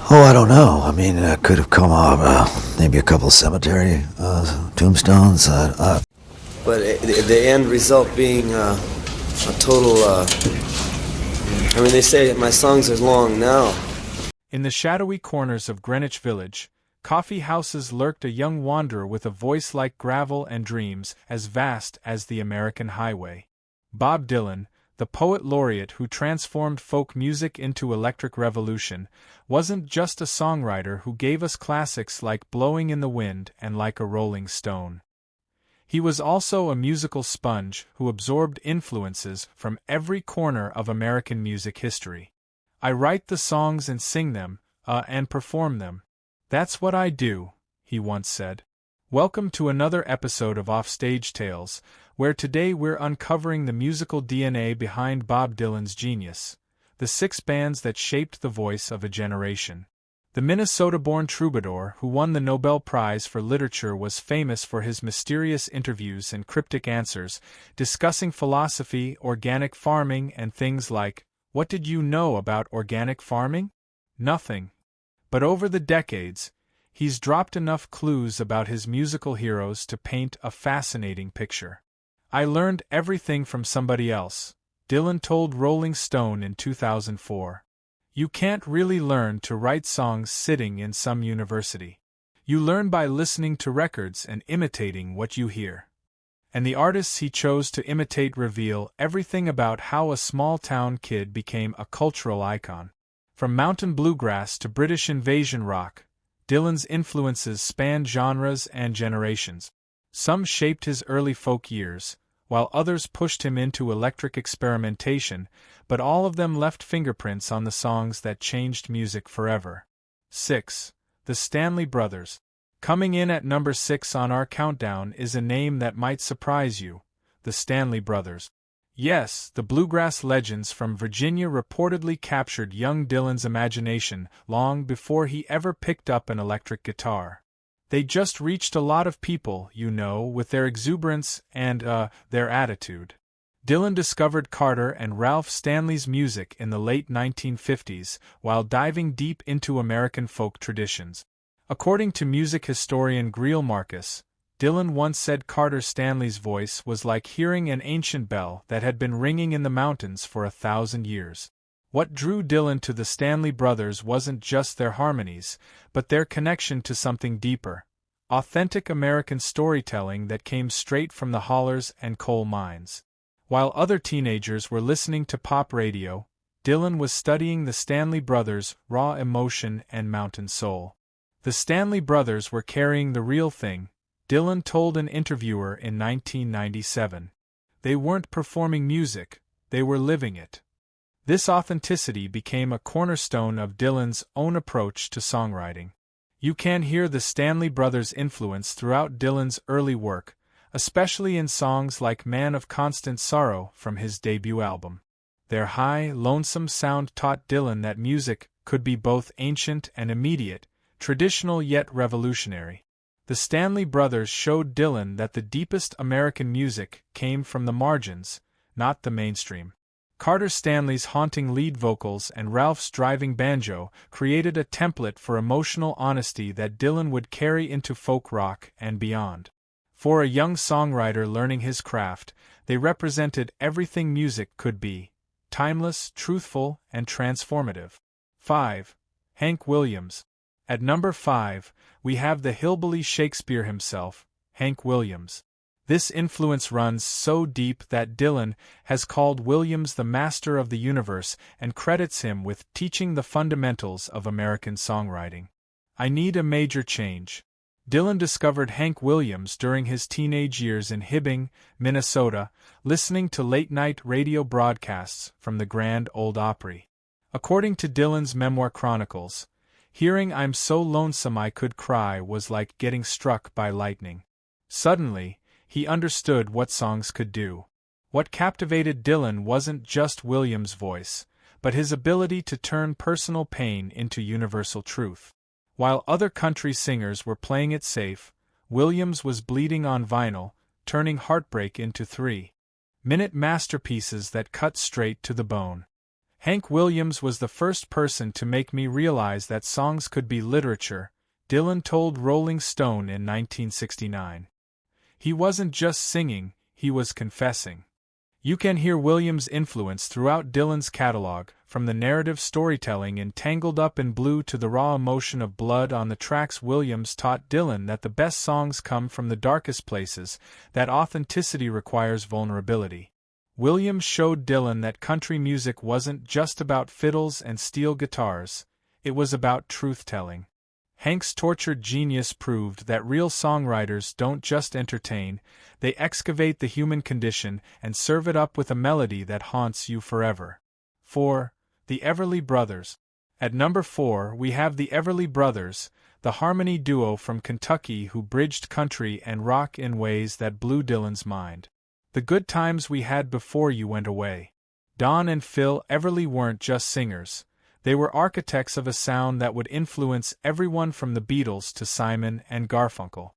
Oh, I don't know. I mean, it could have come off maybe a couple cemetery tombstones. But the end result being a total. I mean, they say my songs are long now. In the shadowy corners of Greenwich Village, coffee houses lurked a young wanderer with a voice like gravel and dreams as vast as the American highway. Bob Dylan, the poet laureate who transformed folk music into electric revolution, wasn't just a songwriter who gave us classics like Blowing in the Wind and Like a Rolling Stone. He was also a musical sponge who absorbed influences from every corner of American music history. I write the songs and sing them, and perform them. That's what I do, he once said. Welcome to another episode of Offstage Tales, where today we're uncovering the musical DNA behind Bob Dylan's genius, the 6 bands that shaped the voice of a generation. The Minnesota-born troubadour who won the Nobel Prize for Literature was famous for his mysterious interviews and cryptic answers, discussing philosophy, organic farming, and things like, "What did you know about organic farming?" Nothing. But over the decades, he's dropped enough clues about his musical heroes to paint a fascinating picture. "I learned everything from somebody else," Dylan told Rolling Stone in 2004. You can't really learn to write songs sitting in some university. You learn by listening to records and imitating what you hear. And the artists he chose to imitate reveal everything about how a small-town kid became a cultural icon. From mountain bluegrass to British invasion rock, Dylan's influences spanned genres and generations. Some shaped his early folk years, while others pushed him into electric experimentation, but all of them left fingerprints on the songs that changed music forever. 6. The Stanley Brothers. Coming in at number 6 on our countdown is a name that might surprise you: the Stanley Brothers. Yes, the bluegrass legends from Virginia reportedly captured young Dylan's imagination long before he ever picked up an electric guitar. They just reached a lot of people, with their exuberance and, their attitude. Dylan discovered Carter and Ralph Stanley's music in the late 1950s while diving deep into American folk traditions. According to music historian Greil Marcus, Dylan once said Carter Stanley's voice was like hearing an ancient bell that had been ringing in the mountains for 1,000 years. What drew Dylan to the Stanley Brothers wasn't just their harmonies, but their connection to something deeper: authentic American storytelling that came straight from the hollers and coal mines. While other teenagers were listening to pop radio, Dylan was studying the Stanley Brothers' raw emotion and mountain soul. The Stanley Brothers were carrying the real thing, Dylan told an interviewer in 1997. They weren't performing music, they were living it. This authenticity became a cornerstone of Dylan's own approach to songwriting. You can hear the Stanley Brothers' influence throughout Dylan's early work, especially in songs like Man of Constant Sorrow from his debut album. Their high, lonesome sound taught Dylan that music could be both ancient and immediate, traditional yet revolutionary. The Stanley Brothers showed Dylan that the deepest American music came from the margins, not the mainstream. Carter Stanley's haunting lead vocals and Ralph's driving banjo created a template for emotional honesty that Dylan would carry into folk rock and beyond. For a young songwriter learning his craft, they represented everything music could be: timeless, truthful, and transformative. 5. Hank Williams. At number 5, we have the hillbilly Shakespeare himself, Hank Williams. This influence runs so deep that Dylan has called Williams the master of the universe and credits him with teaching the fundamentals of American songwriting. I need a major change. Dylan discovered Hank Williams during his teenage years in Hibbing, Minnesota, listening to late-night radio broadcasts from the Grand Ole Opry. According to Dylan's memoir chronicles, hearing "I'm so lonesome I could cry" was like getting struck by lightning. Suddenly, he understood what songs could do. What captivated Dylan wasn't just Williams' voice, but his ability to turn personal pain into universal truth. While other country singers were playing it safe, Williams was bleeding on vinyl, turning heartbreak into 3-minute masterpieces that cut straight to the bone. Hank Williams was the first person to make me realize that songs could be literature, Dylan told Rolling Stone in 1969. He wasn't just singing, he was confessing. You can hear Williams' influence throughout Dylan's catalog, from the narrative storytelling in Tangled Up in Blue to the raw emotion of Blood on the tracks. Williams taught Dylan that the best songs come from the darkest places, that authenticity requires vulnerability. Williams showed Dylan that country music wasn't just about fiddles and steel guitars, it was about truth-telling. Hank's tortured genius proved that real songwriters don't just entertain, they excavate the human condition and serve it up with a melody that haunts you forever. 4. The Everly Brothers. At number 4 we have the Everly Brothers, the harmony duo from Kentucky who bridged country and rock in ways that blew Dylan's mind. The good times we had before you went away. Don and Phil Everly weren't just singers. They were architects of a sound that would influence everyone from the Beatles to Simon and Garfunkel.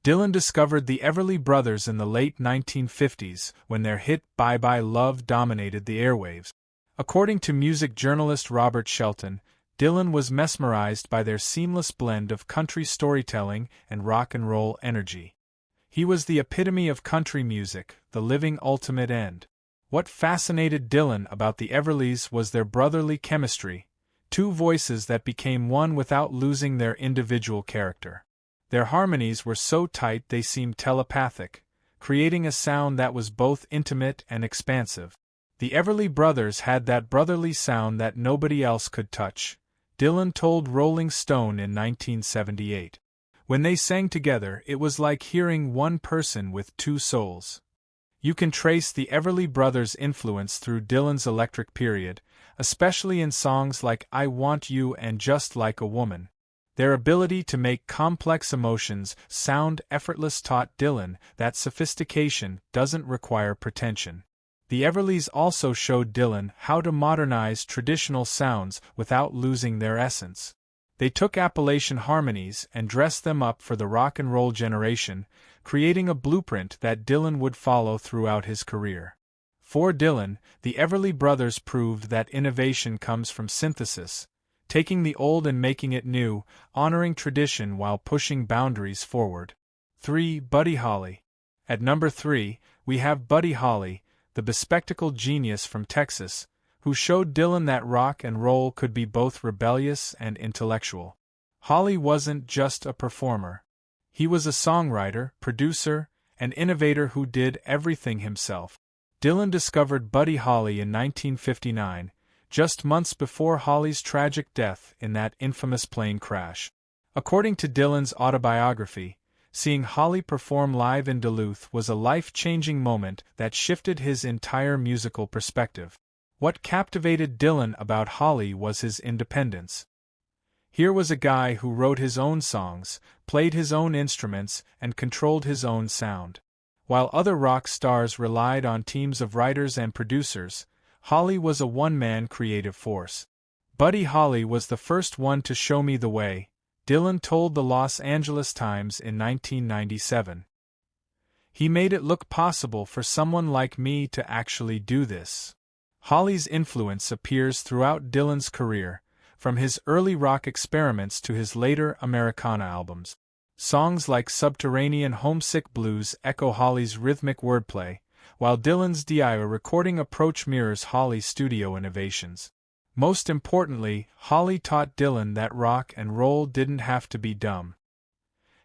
Dylan discovered the Everly Brothers in the late 1950s when their hit Bye Bye Love dominated the airwaves. According to music journalist Robert Shelton, Dylan was mesmerized by their seamless blend of country storytelling and rock and roll energy. He was the epitome of country music, the living ultimate end. What fascinated Dylan about the Everlys was their brotherly chemistry. Two voices that became one without losing their individual character. Their harmonies were so tight they seemed telepathic, creating a sound that was both intimate and expansive. The Everly Brothers had that brotherly sound that nobody else could touch, Dylan told Rolling Stone in 1978. When they sang together, it was like hearing one person with two souls. You can trace the Everly Brothers' influence through Dylan's electric period, especially in songs like I Want You and Just Like a Woman. Their ability to make complex emotions sound effortless taught Dylan that sophistication doesn't require pretension. The Everlys also showed Dylan how to modernize traditional sounds without losing their essence. They took Appalachian harmonies and dressed them up for the rock and roll generation, creating a blueprint that Dylan would follow throughout his career. For Dylan, the Everly Brothers proved that innovation comes from synthesis, taking the old and making it new, honoring tradition while pushing boundaries forward. 3. Buddy Holly. At number 3, we have Buddy Holly, the bespectacled genius from Texas, who showed Dylan that rock and roll could be both rebellious and intellectual. Holly wasn't just a performer. He was a songwriter, producer, and innovator who did everything himself. Dylan discovered Buddy Holly in 1959, just months before Holly's tragic death in that infamous plane crash. According to Dylan's autobiography, seeing Holly perform live in Duluth was a life-changing moment that shifted his entire musical perspective. What captivated Dylan about Holly was his independence. Here was a guy who wrote his own songs, played his own instruments, and controlled his own sound. While other rock stars relied on teams of writers and producers, Holly was a one-man creative force. Buddy Holly was the first one to show me the way, Dylan told the Los Angeles Times in 1997. He made it look possible for someone like me to actually do this. Holly's influence appears throughout Dylan's career, from his early rock experiments to his later Americana albums. Songs like Subterranean Homesick Blues echo Holly's rhythmic wordplay, while Dylan's DIY recording approach mirrors Holly's studio innovations. Most importantly, Holly taught Dylan that rock and roll didn't have to be dumb.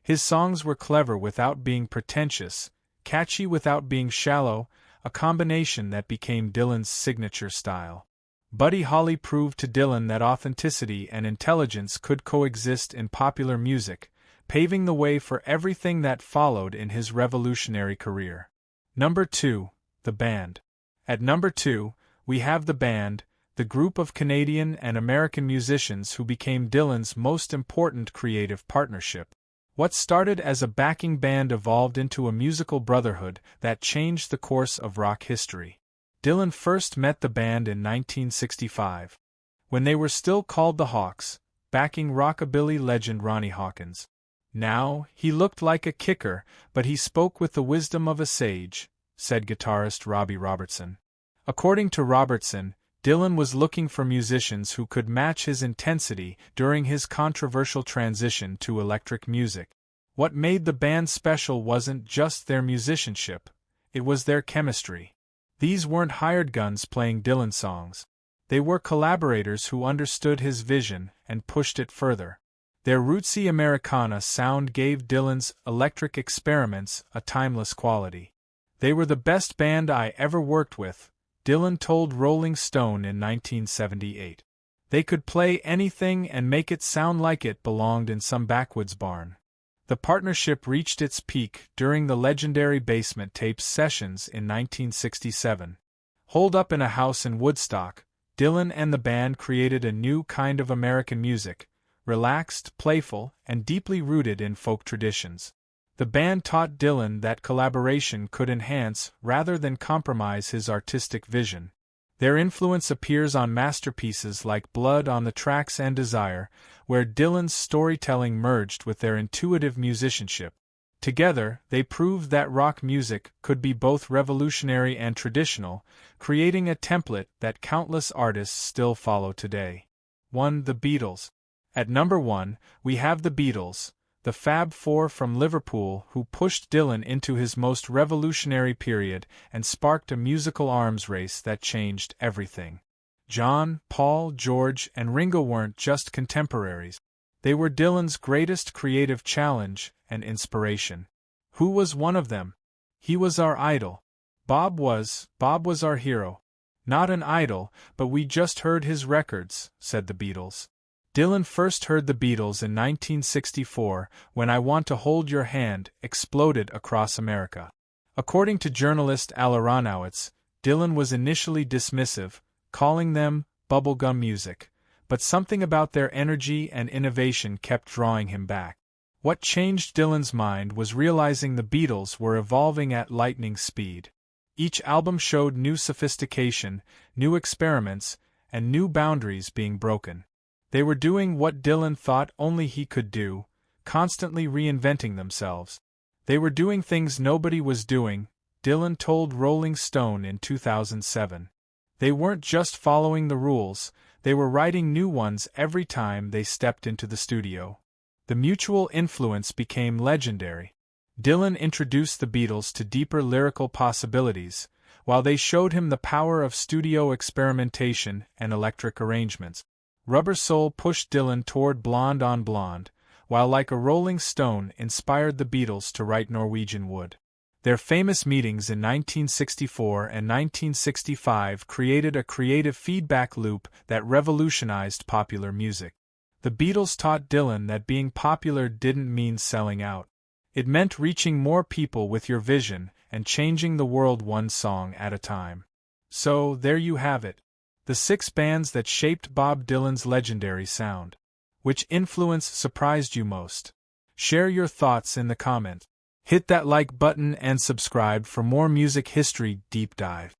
His songs were clever without being pretentious, catchy without being shallow, a combination that became Dylan's signature style. Buddy Holly proved to Dylan that authenticity and intelligence could coexist in popular music, paving the way for everything that followed in his revolutionary career. Number 2, The Band. At number 2, we have The Band, the group of Canadian and American musicians who became Dylan's most important creative partnership. What started as a backing band evolved into a musical brotherhood that changed the course of rock history. Dylan first met the band in 1965, when they were still called the Hawks, backing rockabilly legend Ronnie Hawkins. Now, he looked like a kicker, but he spoke with the wisdom of a sage, said guitarist Robbie Robertson. According to Robertson, Dylan was looking for musicians who could match his intensity during his controversial transition to electric music. What made the band special wasn't just their musicianship, it was their chemistry. These weren't hired guns playing Dylan songs. They were collaborators who understood his vision and pushed it further. Their rootsy Americana sound gave Dylan's Electric Experiments a timeless quality. They were the best band I ever worked with, Dylan told Rolling Stone in 1978. They could play anything and make it sound like it belonged in some backwoods barn. The partnership reached its peak during the legendary Basement Tapes sessions in 1967. Holed up in a house in Woodstock, Dylan and the band created a new kind of American music, relaxed, playful, and deeply rooted in folk traditions. The band taught Dylan that collaboration could enhance rather than compromise his artistic vision. Their influence appears on masterpieces like Blood on the Tracks and Desire, where Dylan's storytelling merged with their intuitive musicianship. Together, they proved that rock music could be both revolutionary and traditional, creating a template that countless artists still follow today. 1. The Beatles. At number 1, we have the Beatles, the Fab Four from Liverpool who pushed Dylan into his most revolutionary period and sparked a musical arms race that changed everything. John, Paul, George, and Ringo weren't just contemporaries. They were Dylan's greatest creative challenge and inspiration. Who was one of them? He was our idol. Bob was our hero. Not an idol, but we just heard his records, said the Beatles. Dylan first heard the Beatles in 1964 when I Want to Hold Your Hand exploded across America. According to journalist Al Aronowitz, Dylan was initially dismissive, calling them bubblegum music, but something about their energy and innovation kept drawing him back. What changed Dylan's mind was realizing the Beatles were evolving at lightning speed. Each album showed new sophistication, new experiments, and new boundaries being broken. They were doing what Dylan thought only he could do, constantly reinventing themselves. They were doing things nobody was doing, Dylan told Rolling Stone in 2007. They weren't just following the rules, they were writing new ones every time they stepped into the studio. The mutual influence became legendary. Dylan introduced the Beatles to deeper lyrical possibilities, while they showed him the power of studio experimentation and electric arrangements. Rubber Soul pushed Dylan toward Blonde on Blonde, while Like a Rolling Stone inspired the Beatles to write Norwegian Wood. Their famous meetings in 1964 and 1965 created a creative feedback loop that revolutionized popular music. The Beatles taught Dylan that being popular didn't mean selling out. It meant reaching more people with your vision and changing the world one song at a time. So, there you have it. The 6 bands that shaped Bob Dylan's legendary sound. Which influence surprised you most? Share your thoughts in the comments. Hit that like button and subscribe for more music history deep dive.